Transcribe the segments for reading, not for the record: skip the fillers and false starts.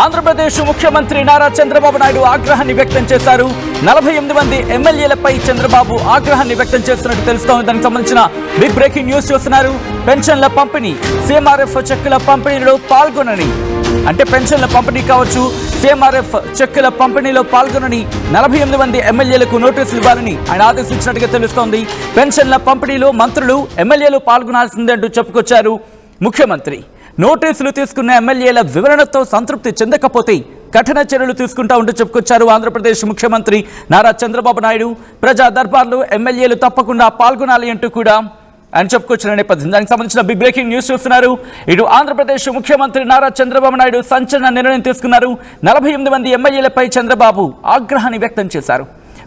ఆంధ్రప్రదేశ్ ముఖ్యమంత్రి నారా చంద్రబాబు నాయుడు ఆగ్రహాన్ని వ్యక్తం చేశారు. 48 మంది ఎమ్మెల్యేలపై చంద్రబాబు ఆగ్రహాన్ని వ్యక్తం చేస్తున్నట్టు తెలుస్తోంది. దానికి సంబంధించిన బిగ్ బ్రేకింగ్ న్యూస్ చూస్తున్నారు. పెన్షన్ల పంపిణీ, సీఎంఆర్ఎఫ్ చెక్కుల పంపిణీలో పాల్గొనని, అంటే పెన్షన్ల పంపిణీ కావచ్చు, సీఎంఆర్ఎఫ్ చెక్కుల పంపిణీలో పాల్గొనని 48 మంది ఎమ్మెల్యేలకు నోటీసులు ఇవ్వాలని ఆయన ఆదేశించినట్టుగా తెలుస్తోంది. పెన్షన్ల పంపిణీలో మంత్రులు, ఎమ్మెల్యేలు పాల్గొనాల్సిందే అంటూ చెప్పుకొచ్చారు ముఖ్యమంత్రి. నోటీసులు తీసుకున్న ఎమ్మెల్యేల వివరణతో సంతృప్తి చెందకపోతే కఠిన చర్యలు తీసుకుంటా ఉంటూ చెప్పుకొచ్చారు ఆంధ్రప్రదేశ్ ముఖ్యమంత్రి నారా చంద్రబాబు నాయుడు. ప్రజా దర్బార్లో ఎమ్మెల్యేలు తప్పకుండా పాల్గొనాలి అంటూ కూడా ఆయన చెప్పుకొచ్చిన నేపథ్యం. దానికి సంబంధించిన బిగ్ బ్రేకింగ్ న్యూస్ చూస్తున్నారు. ఇటు ఆంధ్రప్రదేశ్ ముఖ్యమంత్రి నారా చంద్రబాబు నాయుడు సంచలన నిర్ణయం తీసుకున్నారు. 48 మంది ఎమ్మెల్యేలపై చంద్రబాబు ఆగ్రహాన్ని వ్యక్తం చేశారు.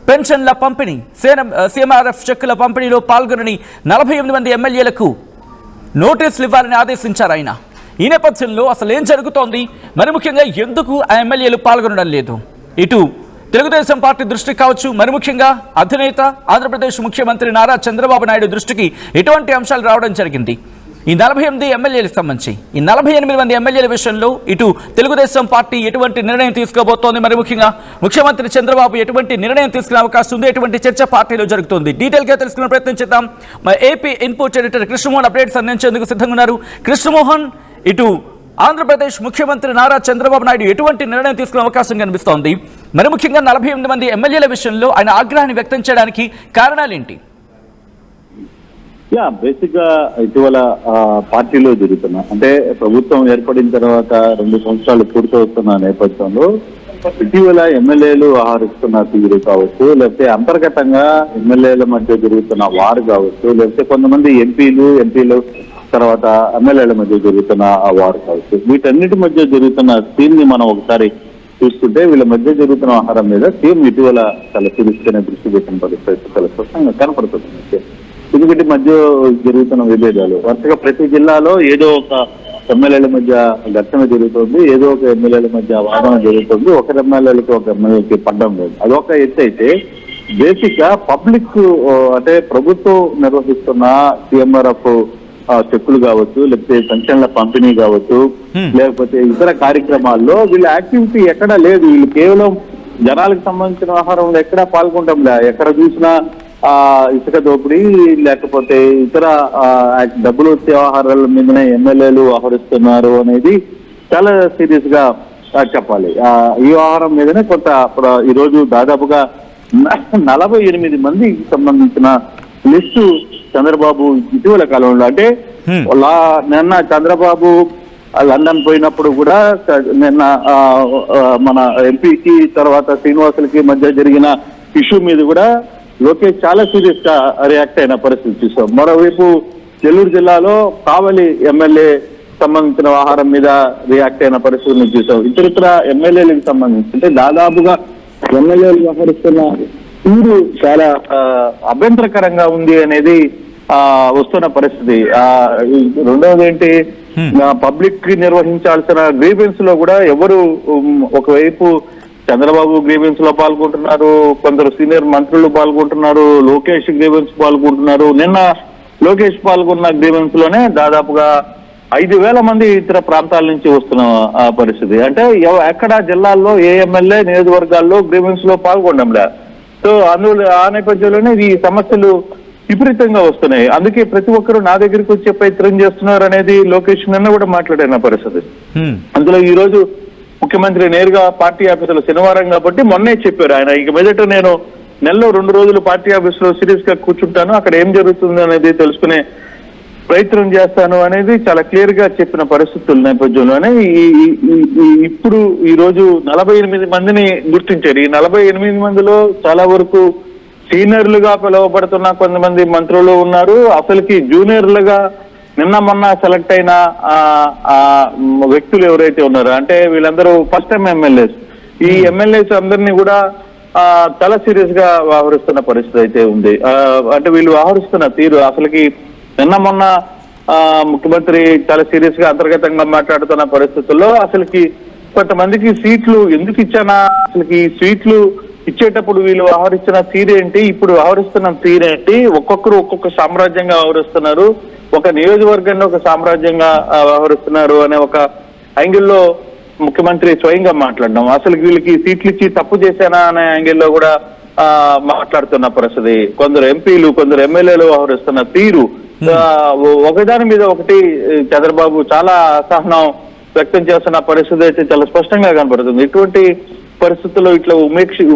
పెన్షన్ల పంపిణీ, సీఎంఆర్ఎఫ్ చెక్కుల పంపిణీలో పాల్గొనని 48 మంది ఎమ్మెల్యేలకు నోటీసులు ఇవ్వాలని ఆదేశించారు ఆయన. ఈ నేపథ్యంలో అసలు ఏం జరుగుతోంది, మరి ముఖ్యంగా ఎందుకు ఆ ఎమ్మెల్యేలు పాల్గొనడం లేదు, ఇటు తెలుగుదేశం పార్టీ దృష్టికి కావచ్చు, మరి ముఖ్యంగా అధినేత ఆంధ్రప్రదేశ్ ముఖ్యమంత్రి నారా చంద్రబాబు నాయుడు దృష్టికి ఎటువంటి అంశాలు రావడం జరిగింది, ఈ 48 ఎమ్మెల్యేలకు సంబంధించి ఈ 48 మంది ఎమ్మెల్యేల విషయంలో ఇటు తెలుగుదేశం పార్టీ ఎటువంటి నిర్ణయం తీసుకోబోతోంది, మరి ముఖ్యంగా ముఖ్యమంత్రి చంద్రబాబు ఎటువంటి నిర్ణయం తీసుకునే అవకాశం ఉంది, ఎటువంటి చర్చ పార్టీలో జరుగుతుంది, డీటెయిల్గా తెలుసుకునే ప్రయత్నం చేద్దాం. మా AP input editor Krishnamohan updates అందించేందుకు సిద్ధంగా ఉన్నారు. కృష్ణమోహన్, ఇటు ఆంధ్రప్రదేశ్ ముఖ్యమంత్రి నారా చంద్రబాబు నాయుడు ఎటువంటి నిర్ణయం తీసుకునే అవకాశం కనిపిస్తోంది, మరి ముఖ్యంగా 48 మంది ఎమ్మెల్యేల విషయంలో ఆయన ఆగ్రహాన్ని వ్యక్తం చేయడానికి కారణాలేంటి? బేసిక్ గా ఇటీవల పార్టీలో జరుగుతున్నా, అంటే ప్రభుత్వం ఏర్పడిన తర్వాత 2 సంవత్సరాలు పూర్తవుతున్న నేపథ్యంలో ఇటీవల ఎమ్మెల్యేలు ఆహరిస్తున్న తీరు కావచ్చు, లేకపోతే అంతర్గతంగా ఎమ్మెల్యేల మధ్య జరుగుతున్న వారు కావచ్చు, లేకపోతే కొంతమంది ఎంపీలు తర్వాత ఎమ్మెల్యేల మధ్య జరుగుతున్న ఆ వారు కావచ్చు, వీటన్నిటి మధ్య జరుగుతున్న సీన్ ని మనం ఒకసారి చూసుకుంటే వీళ్ళ మధ్య జరుగుతున్న ఆహారం మీద సీఎం ఇటీవల చాలా సీరియస్గానే దృష్టి పెట్టిన పరిస్థితి చాలా స్పష్టంగా కనపడుతుంది. ఎందుకంటే మధ్య జరుగుతున్న విభేదాలు వరుసగా ప్రతి జిల్లాలో ఏదో ఒక ఎమ్మెల్యేల మధ్య ఘర్షణ జరుగుతుంది, ఏదో ఒక ఎమ్మెల్యేల మధ్య వాదన జరుగుతుంది, ఒక ఎమ్మెల్యేలకి ఒక ఎమ్మెల్యేకి పడ్డం లేదు. అదొక ఎత్తు అయితే, బేసిక్ గా పబ్లిక్ అంటే ప్రభుత్వం నిర్వహిస్తున్న సీఎంఆర్ఎఫ్ చెక్కులు కావచ్చు, లేకపోతే పెన్షన్ల పంపిణీ కావచ్చు, లేకపోతే ఇతర కార్యక్రమాల్లో వీళ్ళ యాక్టివిటీ ఎక్కడా లేదు. వీళ్ళు కేవలం జనాలకు సంబంధించిన ఆహారంలో ఎక్కడా పాల్గొంటాం లే, ఎక్కడ చూసినా ఇసుక దోపిడీ లేకపోతే ఇతర డబ్బులు వచ్చే వ్యవహారాల మీదనే ఎమ్మెల్యేలు వ్యవహరిస్తున్నారు అనేది చాలా సీరియస్ గా చెప్పాలి. ఈ వ్యవహారం మీదనే కొంత ఈ రోజు దాదాపుగా 48 మందికి సంబంధించిన లిస్టు చంద్రబాబు ఇటీవల కాలంలో, అంటే నిన్న చంద్రబాబు లండన్ పోయినప్పుడు కూడా నిన్న మన ఎంపీకి తర్వాత శ్రీనివాసులకి మధ్య జరిగిన ఇష్యూ మీద కూడా లోకేష్ చాలా సీరియస్ గా రియాక్ట్ అయిన పరిస్థితి చూసాం. మరోవైపు నెల్లూరు జిల్లాలో కావలి ఎమ్మెల్యే సంబంధించిన వ్యవహారం మీద రియాక్ట్ అయిన పరిస్థితులను చూసాం. ఇతరితర ఎమ్మెల్యేలకు సంబంధించి అంటే దాదాపుగా ఎమ్మెల్యేలు వ్యవహరిస్తున్న తీరు చాలా అభ్యంతరకరంగా ఉంది అనేది వస్తున్న పరిస్థితి. రెండవది ఏంటి, పబ్లిక్ నిర్వహించాల్సిన గ్రీవెన్స్ లో కూడా ఎవరు, ఒకవైపు చంద్రబాబు గ్రీవెన్స్ లో పాల్గొంటున్నారు, కొందరు సీనియర్ మంత్రులు పాల్గొంటున్నారు, లోకేష్ గ్రీవెన్స్ పాల్గొంటున్నారు. నిన్న లోకేష్ పాల్గొన్న గ్రీవెన్స్ లోనే దాదాపుగా 5,000 మంది ఇతర ప్రాంతాల నుంచి వస్తున్న పరిస్థితి. అంటే ఎక్కడ జిల్లాల్లో ఏ ఎమ్మెల్యే నియోజకవర్గాల్లో గ్రీవెన్స్ లో పాల్గొనడంలే. సో అందులో ఆ నేపథ్యంలోనే ఈ సమస్యలు విపరీతంగా వస్తున్నాయి. అందుకే ప్రతి ఒక్కరు నా దగ్గరికి వచ్చే ప్రయత్నం చేస్తున్నారు అనేది లోకేష్ నిన్న కూడా మాట్లాడిన పరిస్థితి. అందులో ఈ రోజు ముఖ్యమంత్రి నేరుగా పార్టీ ఆఫీసులో శనివారం కాబట్టి మొన్నే చెప్పారు ఆయన, ఇక మీదట నేను నెలలో 2 రోజులు పార్టీ ఆఫీసులో సీరియస్ గా కూర్చుంటాను, అక్కడ ఏం జరుగుతుంది అనేది తెలుసుకునే ప్రయత్నం చేస్తాను అనేది చాలా క్లియర్ గా చెప్పిన పరిస్థితుల నేపథ్యంలోనే ఇప్పుడు ఈ రోజు 48 మందిని గుర్తించారు. ఈ 48 మందిలో చాలా వరకు సీనియర్లుగా పిలువబడుతున్న కొంతమంది మంత్రులు ఉన్నారు, అసలుకి జూనియర్లుగా నిన్న మొన్న సెలెక్ట్ అయిన వ్యక్తులు ఎవరైతే ఉన్నారో, అంటే వీళ్ళందరూ ఫస్ట్ టైం ఎమ్మెల్యేస్. ఈ ఎమ్మెల్యేస్ అందరినీ కూడా చాలా సీరియస్ గా వ్యవహరిస్తున్న పరిస్థితి అయితే ఉంది. అంటే వీళ్ళు వ్యవహరిస్తున్న తీరు అసలుకి నిన్న మొన్న ముఖ్యమంత్రి చాలా సీరియస్ గా అంతర్గతంగా మాట్లాడుతున్న పరిస్థితుల్లో అసలుకి కొంతమందికి సీట్లు ఎందుకు ఇచ్చానా, అసలుకి సీట్లు ఇచ్చేటప్పుడు వీళ్ళు వ్యవహరించిన తీరేంటి, ఇప్పుడు వ్యవహరిస్తున్న తీరేంటి, ఒక్కొక్కరు ఒక్కొక్క సామ్రాజ్యంగా వ్యవహరిస్తున్నారు, ఒక నియోజకవర్గాన్ని ఒక సామ్రాజ్యంగా వ్యవహరిస్తున్నారు అనే ఒక యాంగిల్లో ముఖ్యమంత్రి స్వయంగా మాట్లాడడం, అసలు వీళ్ళకి సీట్లు ఇచ్చి తప్పు చేశానా అనే యాంగిల్లో కూడా మాట్లాడుతున్న పరిస్థితి, కొందరు ఎంపీలు కొందరు ఎమ్మెల్యేలు వ్యవహరిస్తున్న తీరు, ఒకదాని మీద ఒకటి చంద్రబాబు చాలా అసహనం వ్యక్తం చేస్తున్న పరిస్థితి అయితే చాలా స్పష్టంగా కనబడుతుంది. ఇటువంటి పరిస్థితుల్లో ఇట్లా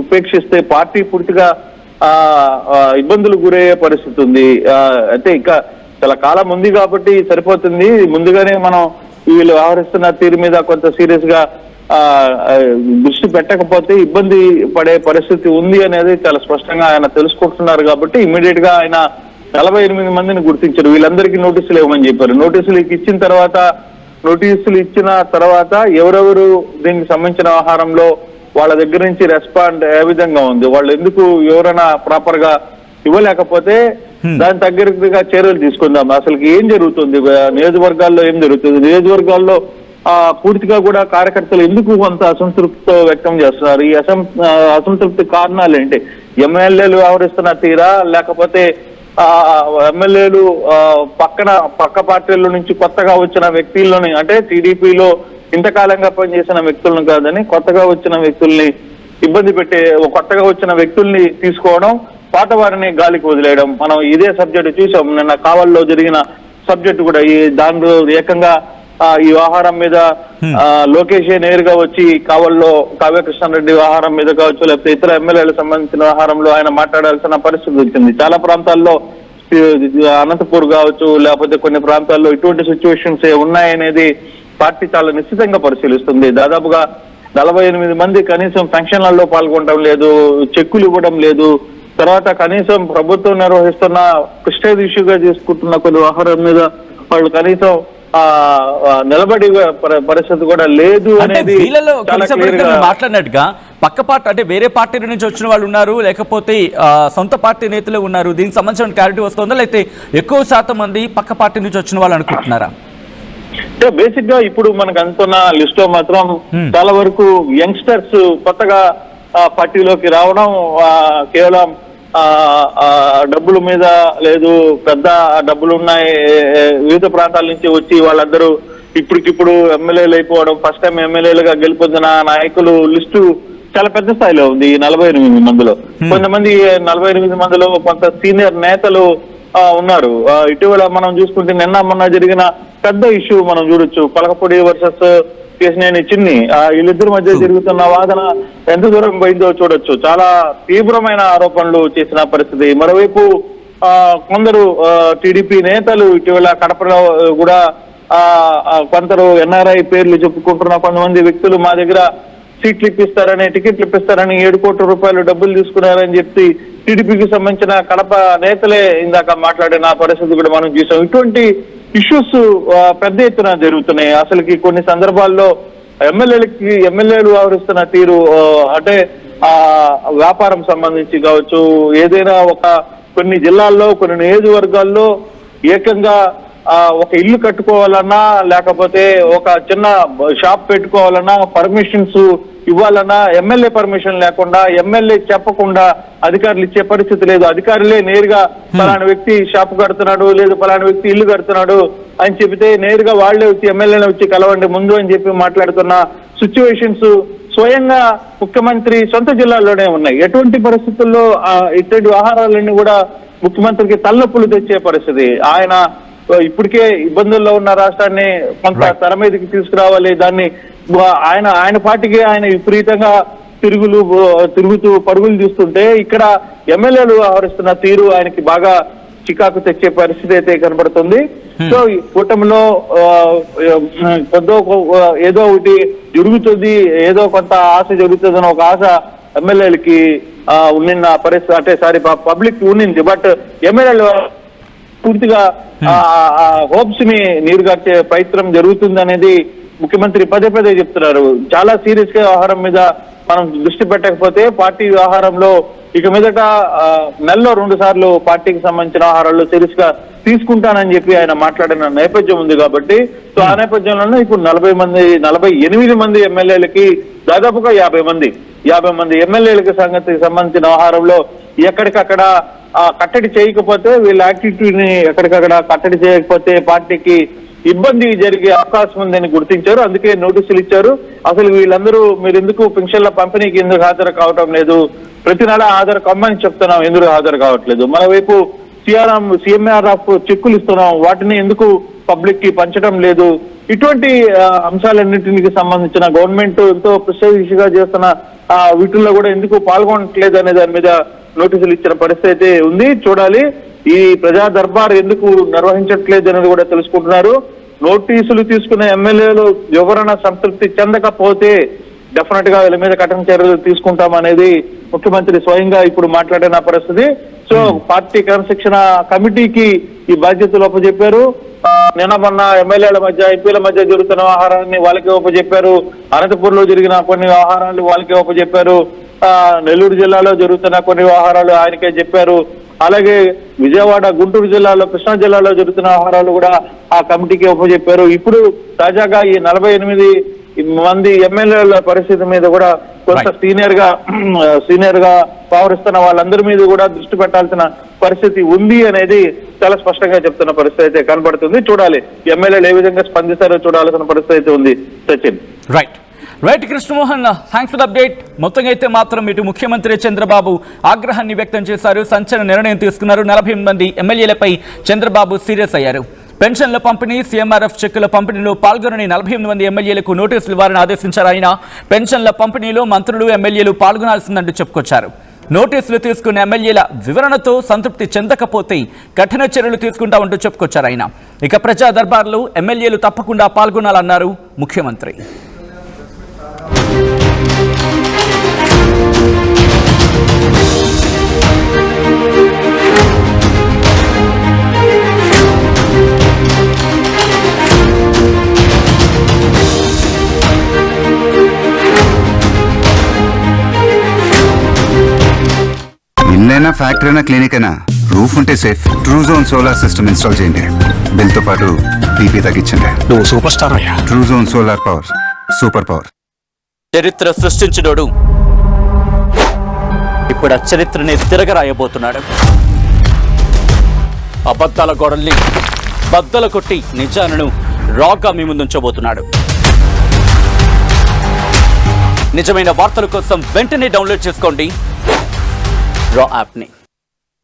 ఉపేక్షిస్తే పార్టీ పూర్తిగా ఇబ్బందులు గురయ్యే పరిస్థితి ఉంది. అయితే ఇంకా చాలా కాలం ఉంది కాబట్టి సరిపోతుంది, ముందుగానే మనం వీళ్ళు వ్యవహరిస్తున్న తీరు మీద కొంత సీరియస్ గా దృష్టి పెట్టకపోతే ఇబ్బంది పడే పరిస్థితి ఉంది అనేది చాలా స్పష్టంగా ఆయన తెలుసుకుంటున్నారు. కాబట్టి ఇమ్మీడియట్ గా ఆయన 48 మందిని గుర్తించారు. వీళ్ళందరికీ నోటీసులు ఇవ్వమని చెప్పారు. నోటీసులు ఇచ్చిన తర్వాత ఎవరెవరు దీనికి సంబంధించిన వ్యవహారంలో వాళ్ళ దగ్గర నుంచి రెస్పాండ్ ఏ విధంగా ఉంది, వాళ్ళు ఎందుకు ఎవరైనా ప్రాపర్ గా ఇవ్వలేకపోతే దాని తగ్గట్టుగా చర్యలు తీసుకుందాం. అసలు ఏం జరుగుతుంది నియోజకవర్గాల్లో, ఏం జరుగుతుంది నియోజకవర్గాల్లో పూర్తిగా కూడా కార్యకర్తలు ఎందుకు కొంత అసంతృప్తితో వ్యక్తం చేస్తున్నారు, ఈ అసంతృప్తి కారణాలు ఏంటి, ఎమ్మెల్యేలు వ్యవహరిస్తున్న తీరా లేకపోతే ఎమ్మెల్యేలు పక్క పార్టీల నుంచి కొత్తగా వచ్చిన వ్యక్తుల్లోని, అంటే టీడీపీలో ఇంతకాలంగా పనిచేసిన వ్యక్తులను కాదని కొత్తగా వచ్చిన వ్యక్తుల్ని ఇబ్బంది పెట్టే, కొత్తగా వచ్చిన వ్యక్తుల్ని తీసుకోవడం, పాత వారిని గాలికి వదిలేయడం. మనం ఇదే సబ్జెక్టు చూసాం నిన్న కావల్లో జరిగిన సబ్జెక్టు కూడా. దాంట్లో ఏకంగా ఈ వ్యవహారం మీద లోకేష్ నేరుగా వచ్చి కావల్లో కావ్యకృష్ణారెడ్డి వ్యవహారం మీద కావచ్చు, లేకపోతే ఇతర ఎమ్మెల్యేలకు సంబంధించిన వ్యవహారంలో ఆయన మాట్లాడాల్సిన పరిస్థితి వచ్చింది. చాలా ప్రాంతాల్లో అనంతపూర్ కావచ్చు, లేకపోతే కొన్ని ప్రాంతాల్లో ఇటువంటి సిచ్యువేషన్స్ ఉన్నాయనేది పార్టీ చాలా నిశ్చితంగా పరిశీలిస్తుంది. దాదాపుగా 48 మంది కనీసం ఫంక్షన్లలో పాల్గొనడం లేదు, చెక్కులు ఇవ్వడం లేదు, తర్వాత కనీసం ప్రభుత్వం నిర్వహిస్తున్న ప్రెస్టేజ్ ఇష్యూగా తీసుకుంటున్న కొన్ని వ్యవహారం మీద వాళ్ళు కనీసం నిలబడి పరిస్థితి కూడా లేదు అనేది మాట్లాడినట్టుగా పక్క పార్టీ అంటే వేరే పార్టీ నుంచి వచ్చిన వాళ్ళు ఉన్నారు, లేకపోతే సొంత పార్టీ నేతలు ఉన్నారు. దీనికి సంబంధించిన క్లారిటీ వస్తుందా, లేకపోతే ఎక్కువ శాతం మంది పక్క పార్టీ నుంచి వచ్చిన వాళ్ళు అనుకుంటున్నారా? బేసిక్ గా ఇప్పుడు మనకు అందుతున్న లిస్ట్ లో మాత్రం చాలా వరకు యంగ్స్టర్స్ కొత్తగా పార్టీలోకి రావడం, కేవలం డబ్బుల మీద లేదు, పెద్ద డబ్బులు ఉన్నాయి, వివిధ ప్రాంతాల నుంచి వచ్చి వాళ్ళందరూ ఇప్పటికిప్పుడు ఎమ్మెల్యేలు అయిపోవడం, ఫస్ట్ టైం ఎమ్మెల్యేలుగా గెలుపొందిన నాయకులు లిస్టు చాలా పెద్ద స్థాయిలో ఉంది. 48 మందిలో కొంతమంది 48 మందిలో కొంత సీనియర్ నేతలు ఉన్నారు. ఇటీవల మనం చూసుకుంటే నిన్న మొన్న జరిగిన పెద్ద ఇష్యూ మనం చూడొచ్చు, పలకపొడి వర్సెస్ కేసినేని చిన్ని, వీళ్ళిద్దరి మధ్య జరుగుతున్న వాదన ఎంత దూరం పోయిందో చూడొచ్చు. చాలా తీవ్రమైన ఆరోపణలు చేసిన పరిస్థితి. మరోవైపు కొందరు టీడీపీ నేతలు ఇటీవల కడపలో కూడా కొందరు ఎన్ఆర్ఐ పేర్లు చెప్పుకుంటున్న కొంతమంది వ్యక్తులు మా దగ్గర సీట్లు ఇప్పిస్తారని, టికెట్లు ఇప్పిస్తారని 7 కోట్ల రూపాయలు డబ్బులు తీసుకున్నారని చెప్పి టీడీపీకి సంబంధించిన కడప నేతలే ఇందాక మాట్లాడిన పరిస్థితి కూడా మనం చూసాం. ఇటువంటి ఇష్యూస్ పెద్ద ఎత్తున జరుగుతున్నాయి. అసలుకి కొన్ని సందర్భాల్లో ఎమ్మెల్యేలు వ్యవహరిస్తున్న తీరు, అంటే వ్యాపారం సంబంధించి కావచ్చు, ఏదైనా కొన్ని జిల్లాల్లో కొన్ని నియోజకవర్గాల్లో ఏకంగా ఒక ఇల్లు కట్టుకోవాలన్నా, లేకపోతే ఒక చిన్న షాప్ పెట్టుకోవాలన్నా, పర్మిషన్స్ ఇవ్వాలన్నా ఎమ్మెల్యే పర్మిషన్ లేకుండా, ఎమ్మెల్యే చెప్పకుండా అధికారులు ఇచ్చే పరిస్థితి లేదు. అధికారులే నేరుగా పలానా వ్యక్తి షాప్ కడుతున్నాడు, లేదు పలానా వ్యక్తి ఇల్లు కడుతున్నాడు అని చెబితే నేరుగా వాళ్లే వచ్చి ఎమ్మెల్యేని వచ్చి కలవండి ముందు అని చెప్పి మాట్లాడుతున్న సిచ్యువేషన్స్ స్వయంగా ముఖ్యమంత్రి సొంత జిల్లాలోనే ఉన్నాయి. ఎటువంటి పరిస్థితుల్లో ఇటువంటి వ్యవహారాలన్నీ కూడా ముఖ్యమంత్రికి తలనొప్పులు తెచ్చే పరిస్థితి. ఆయన ఇప్పటికే ఇబ్బందుల్లో ఉన్న రాష్ట్రాన్ని కొంత తెర మీదకి తీసుకురావాలి. దాన్ని ఆయన పార్టీకి ఆయన విపరీతంగా తిరుగుతూ పరుగులు తీస్తుంటే ఇక్కడ ఎమ్మెల్యేలు వ్యవహరిస్తున్న తీరు ఆయనకి బాగా చికాకు తెచ్చే పరిస్థితి అయితే కనబడుతుంది. సో ఈ కూటమిలో ఏదో ఒకటి జరుగుతుంది, ఏదో కొంత ఆశ జరుగుతుందని ఒక ఆశ ఎమ్మెల్యేలకి ఉన్న పరిస్థితి, అంటే పబ్లిక్ ఉన్నింది. బట్ ఎమ్మెల్యేలు పూర్తిగా హోప్స్ ని నీరుగార్చే ప్రయత్నం జరుగుతుంది అనేది ముఖ్యమంత్రి పదే చెప్తున్నారు. చాలా సీరియస్ గా వ్యవహారం మీద మనం దృష్టి పెట్టకపోతే పార్టీ వ్యవహారంలో ఇక మీదట నెలలో 2 సార్లు పార్టీకి సంబంధించిన వ్యవహారాల్లో సీరియస్ గా తీసుకుంటానని చెప్పి ఆయన మాట్లాడిన నేపథ్యం ఉంది. కాబట్టి సో ఆ నేపథ్యంలోనే ఇప్పుడు 48 మంది ఎమ్మెల్యేలకి దాదాపుగా 50 మంది ఎమ్మెల్యేలకి సంబంధించిన వ్యవహారంలో ఎక్కడికక్కడ కట్టడి చేయకపోతే, వీళ్ళ యాక్టివిటీని ఎక్కడికక్కడ కట్టడి చేయకపోతే పార్టీకి ఇబ్బంది జరిగే అవకాశం ఉందని గుర్తించారు. అందుకే నోటీసులు ఇచ్చారు. అసలు వీళ్ళందరూ మీరు ఎందుకు పెన్షన్ల పంపిణీకి ఎందుకు హాజరు కావటం లేదు, ప్రతి నెల హాజరు కమ్మని చెప్తున్నాం, ఎందుకు హాజరు కావట్లేదు, మన వైపు సిఎంఆర్ఎఫ్ చెక్కులు ఇస్తున్నాం, వాటిని ఎందుకు పబ్లిక్ కి పంచడం లేదు, ఇటువంటి అంశాలన్నింటికి సంబంధించిన గవర్నమెంట్ ఎంతో ప్రెస్టీజియస్ గా చేస్తున్న వీటిల్లో కూడా ఎందుకు పాల్గొనట్లేదు అనే దాని మీద నోటీసులు ఇచ్చిన పరిస్థితి అయితే ఉంది. చూడాలి ఈ ప్రజా దర్బార్ ఎందుకు నిర్వహించట్లేదు అనేది కూడా తెలుసుకుంటున్నారు. నోటీసులు తీసుకున్న ఎమ్మెల్యేలు వివరణ సంతృప్తి చెందకపోతే డెఫినెట్ గా వీళ్ళ మీద కఠిన చర్యలు తీసుకుంటామనేది ముఖ్యమంత్రి స్వయంగా ఇప్పుడు మాట్లాడిన పరిస్థితి. సో పార్టీ క్రమశిక్షణ కమిటీకి ఈ బాధ్యతలు అప్పచెప్పారు. నిన్న మొన్న ఎమ్మెల్యేల మధ్య ఎంపీల మధ్య జరుగుతున్న వ్యవహారాన్ని వాళ్ళకే ఒప్పచెప్పారు. అనంతపూర్ లో జరిగిన కొన్ని వ్యవహారాలు వాళ్ళకే ఒప్పచెప్పారు. నెల్లూరు జిల్లాలో జరుగుతున్న కొన్ని వ్యవహారాలు ఆయనకే చెప్పారు. అలాగే విజయవాడ, గుంటూరు జిల్లాలో, కృష్ణా జిల్లాలో జరుగుతున్న వ్యవహారాలు కూడా ఆ కమిటీకి ఒప్పచెప్పారు. ఇప్పుడు తాజాగా ఈ 48 మంది ఎమ్మెల్యేల పరిస్థితి మీద కూడా కొంత సీనియర్ గా వ్యవహరిస్తున్న వాళ్ళందరి మీద కూడా దృష్టి పెట్టాల్సిన పరిస్థితి ఉంది అనేది చాలా స్పష్టంగా చెప్తున్న పరిస్థితి అయితే కనబడుతుంది. చూడాలి ఎమ్మెల్యేలు ఏ విధంగా స్పందిస్తారో చూడాల్సిన పరిస్థితి అయితే ఉంది. Sachin. Right Krishnamohan, thanks for the update. మొత్తంగా అయితే మాత్రం ఇటు ముఖ్యమంత్రి చంద్రబాబు ఆగ్రహాన్ని వ్యక్తం చేశారు, సంచలన నిర్ణయం తీసుకున్నారు. 48 మంది ఎమ్మెల్యేలపై చంద్రబాబు సీరియస్ అయ్యారు. పెన్షన్ల పంపిణీ, సీఎంఆర్ఎఫ్ చెక్కుల పంపిణీలో పాల్గొనని 48 మంది ఎమ్మెల్యేలకు నోటీసులు ఇవ్వాలని ఆదేశించారు ఆయన. పెన్షన్ల పంపిణీలో మంత్రులు, ఎమ్మెల్యేలు పాల్గొనాల్సిందంటూ చెప్పుకొచ్చారు. నోటీసులు తీసుకున్న ఎమ్మెల్యేల వివరణతో సంతృప్తి చెందకపోతే కఠిన చర్యలు తీసుకుంటామంటూ చెప్పుకొచ్చారు ఆయన. ఇక ప్రజా దర్బార్లో ఎమ్మెల్యేలు తప్పకుండా పాల్గొనాలన్నారు ముఖ్యమంత్రి. ఇల్లైనా ఫ్యాక్టరీ అయినా క్లినిక్ అయినా రూఫ్ ఉంటే safe. Truzon solar system install చేయండి. బిల్ తో పాటు పీపీ తగ్గించండి. నువ్వు సూపర్ స్టార్ అయ్యా. Truzon solar power, super power. చరిత్ర సృష్టించినోడు ఇప్పుడు ఆ చరిత్రని తిరగరాయబోతున్నాడు. అబద్ధాల గోడల్ని బద్దల కొట్టి నిజాలను రాగా మీ ముందుంచబోతున్నాడు. నిజమైన వార్తల కోసం వెంటనే డౌన్లోడ్ చేసుకోండి రా యాప్ని.